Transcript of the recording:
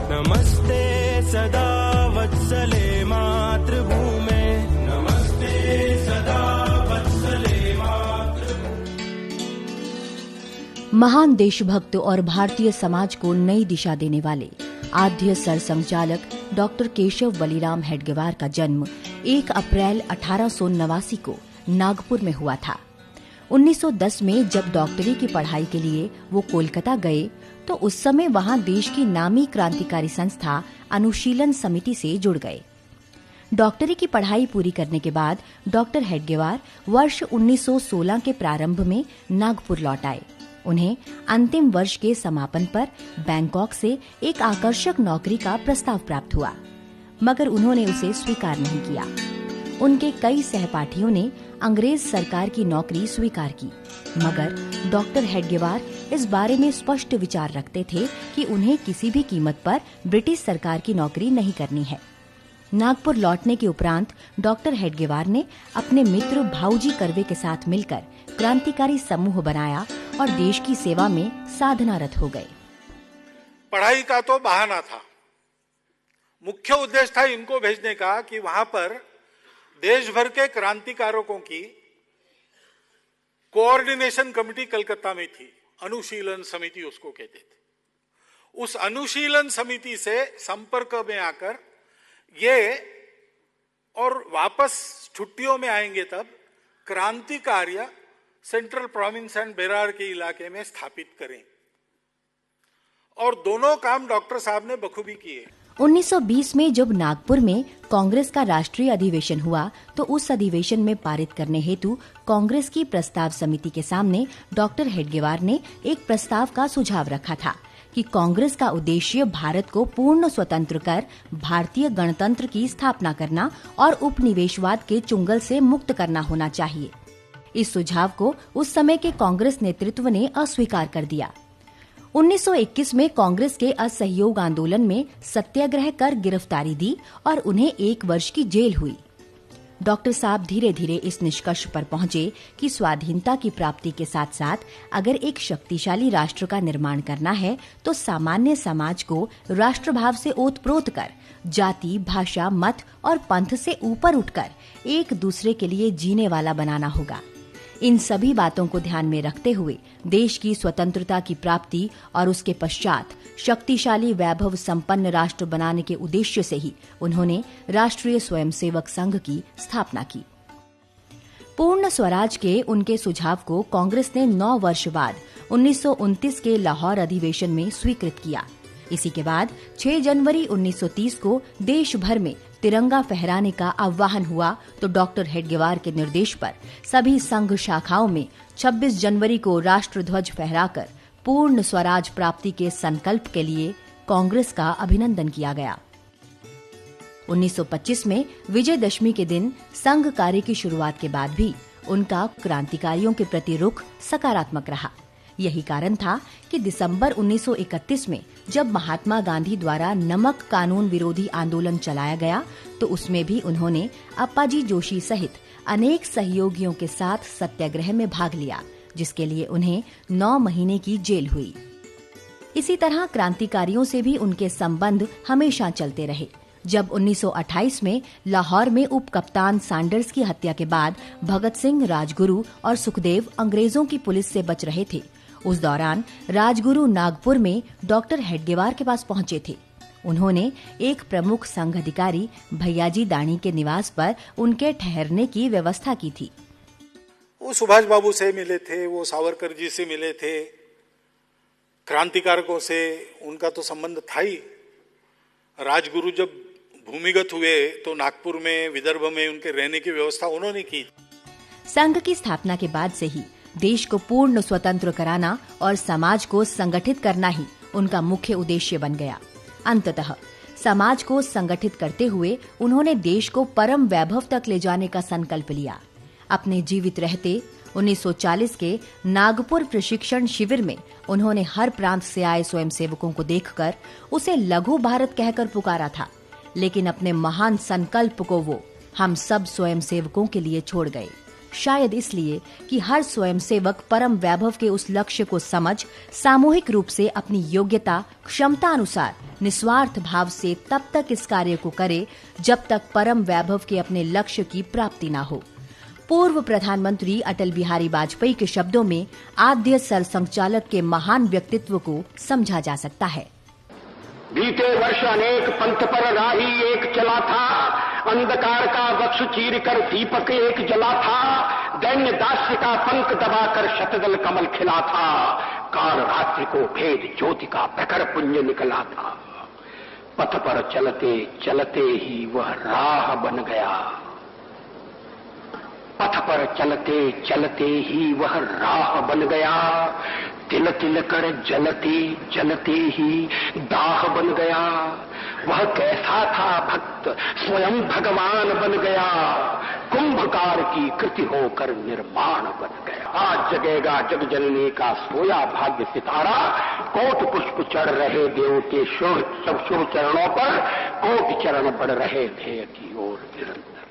नमस्ते सदा वत्सले मातृभूमे, नमस्ते सदा वत्सले महान देशभक्त और भारतीय समाज को नई दिशा देने वाले आद्य सरसंघचालक डॉक्टर केशव बलिराम हेडगेवार का जन्म 1 अप्रैल 1889 को नागपुर में हुआ था। 1910 में जब डॉक्टरी की पढ़ाई के लिए वो कोलकाता गए तो उस समय वहां देश की नामी क्रांतिकारी संस्था अनुशीलन समिति से जुड़ गए। डॉक्टरी की पढ़ाई पूरी करने के बाद डॉक्टर हेडगेवार वर्ष 1916 के प्रारंभ में नागपुर लौट आए। उन्हें अंतिम वर्ष के समापन पर बैंकॉक से एक आकर्षक नौकरी का प्रस्ताव प्राप्त हुआ, मगर उन्होंने उसे स्वीकार नहीं किया। उनके कई सहपाठियों ने अंग्रेज सरकार की नौकरी स्वीकार की, मगर डॉक्टर हेडगेवार इस बारे में स्पष्ट विचार रखते थे कि उन्हें किसी भी कीमत पर ब्रिटिश सरकार की नौकरी नहीं करनी है। नागपुर लौटने के उपरांत डॉक्टर हेडगेवार ने अपने मित्र भाऊजी कर्वे के साथ मिलकर क्रांतिकारी समूह बनाया और देश की सेवा में साधनारत हो गए। पढ़ाई का तो बहाना था, मुख्य उद्देश्य था इनको भेजने का कि वहां पर देश भर के क्रांतिकारकों की कोऑर्डिनेशन कमेटी कलकत्ता में थी, अनुशीलन समिति उसको कहते थे। उस अनुशीलन समिति से संपर्क में आकर ये और वापस छुट्टियों में आएंगे तब क्रांति कार्य सेंट्रल प्रोविंस एंड बेरार के इलाके में स्थापित करें, और दोनों काम डॉक्टर साहब ने बखूबी किए। 1920 में जब नागपुर में कांग्रेस का राष्ट्रीय अधिवेशन हुआ तो उस अधिवेशन में पारित करने हेतु कांग्रेस की प्रस्ताव समिति के सामने डॉक्टर हेडगेवार ने एक प्रस्ताव का सुझाव रखा था कि कांग्रेस का उद्देश्य भारत को पूर्ण स्वतंत्र कर भारतीय गणतंत्र की स्थापना करना और उपनिवेशवाद के चुंगल से मुक्त करना होना चाहिए। इस सुझाव को उस समय के कांग्रेस नेतृत्व ने अस्वीकार कर दिया। 1921 में कांग्रेस के असहयोग आंदोलन में सत्याग्रह कर गिरफ्तारी दी और उन्हें 1 वर्ष की जेल हुई। डॉक्टर साहब धीरे धीरे इस निष्कर्ष पर पहुंचे कि स्वाधीनता की प्राप्ति के साथ साथ अगर एक शक्तिशाली राष्ट्र का निर्माण करना है तो सामान्य समाज को राष्ट्रभाव से ओतप्रोत कर जाति, भाषा, मत और पंथ से ऊपर उठकर एक दूसरे के लिए जीने वाला बनाना होगा। इन सभी बातों को ध्यान में रखते हुए देश की स्वतंत्रता की प्राप्ति और उसके पश्चात शक्तिशाली वैभव संपन्न राष्ट्र बनाने के उद्देश्य से ही उन्होंने राष्ट्रीय स्वयंसेवक संघ की स्थापना की। पूर्ण स्वराज के उनके सुझाव को कांग्रेस ने 9 वर्ष बाद 1929 के लाहौर अधिवेशन में स्वीकृत किया। इसी के बाद 6 जनवरी 1930 को देश भर में तिरंगा फहराने का आह्वान हुआ तो डॉक्टर हेडगेवार के निर्देश पर सभी संघ शाखाओं में 26 जनवरी को राष्ट्रध्वज फहराकर पूर्ण स्वराज प्राप्ति के संकल्प के लिए कांग्रेस का अभिनंदन किया गया। 1925 में विजयदशमी के दिन संघ कार्य की शुरुआत के बाद भी उनका क्रांतिकारियों के प्रति रुख सकारात्मक रहा। यही कारण था कि दिसंबर 1931 में जब महात्मा गांधी द्वारा नमक कानून विरोधी आंदोलन चलाया गया तो उसमें भी उन्होंने अप्पाजी जोशी सहित अनेक सहयोगियों के साथ सत्याग्रह में भाग लिया, जिसके लिए उन्हें 9 महीने की जेल हुई। इसी तरह क्रांतिकारियों से भी उनके संबंध हमेशा चलते रहे। जब 1928 में लाहौर में उप कप्तान सैंडर्स की हत्या के बाद भगत सिंह, राजगुरु और सुखदेव अंग्रेजों की पुलिस से बच रहे थे, उस दौरान राजगुरु नागपुर में डॉक्टर हेडगेवार के पास पहुंचे थे। उन्होंने एक प्रमुख संघ अधिकारी भैयाजी दानी के निवास पर उनके ठहरने की व्यवस्था की थी। वो सुभाष बाबू से मिले थे, वो सावरकर जी से मिले थे, क्रांतिकारकों से उनका तो संबंध था ही। राजगुरु जब भूमिगत हुए तो नागपुर में, विदर्भ में उनके रहने की व्यवस्था उन्होंने की। संघ की स्थापना के बाद से ही देश को पूर्ण स्वतंत्र कराना और समाज को संगठित करना ही उनका मुख्य उद्देश्य बन गया। अंततः समाज को संगठित करते हुए उन्होंने देश को परम वैभव तक ले जाने का संकल्प लिया। अपने जीवित रहते 1940 के नागपुर प्रशिक्षण शिविर में उन्होंने हर प्रांत से आए स्वयंसेवकों को देखकर उसे लघु भारत कहकर पुकारा था, लेकिन अपने महान संकल्प को वो हम सब स्वयंसेवकों के लिए छोड़ गए। शायद इसलिए कि हर स्वयंसेवक परम वैभव के उस लक्ष्य को समझ सामूहिक रूप से अपनी योग्यता क्षमता अनुसार निस्वार्थ भाव से तब तक इस कार्य को करे जब तक परम वैभव के अपने लक्ष्य की प्राप्ति न हो। पूर्व प्रधानमंत्री अटल बिहारी वाजपेयी के शब्दों में आद्य सरसंघचालक के महान व्यक्तित्व को समझा जा सकता है। बीते वर्ष अनेक पंथ पर राही एक चला था, अंधकार का वक्ष चीर कर दीपक एक जला था, दैन्य दास्य का पंख दबाकर शतदल कमल खिला था, काल रात्रि को भेद ज्योति का प्रखर पुंज निकला था। पथ पर चलते चलते ही वह राह बन गया, पथ पर चलते चलते ही वह राह बन गया, तिल तिल कर जलते जलते ही दाह बन गया। वह कैसा था भक्त, स्वयं भगवान बन गया, कुंभकार की कृति होकर निर्माण बन गया। आज जगेगा जग जननी का सोया भाग्य सितारा, कोट पुष्प चढ़ रहे देव के शुभ चरणों पर, कोट चरण बढ़ रहे ध्येय की ओर निरंतर।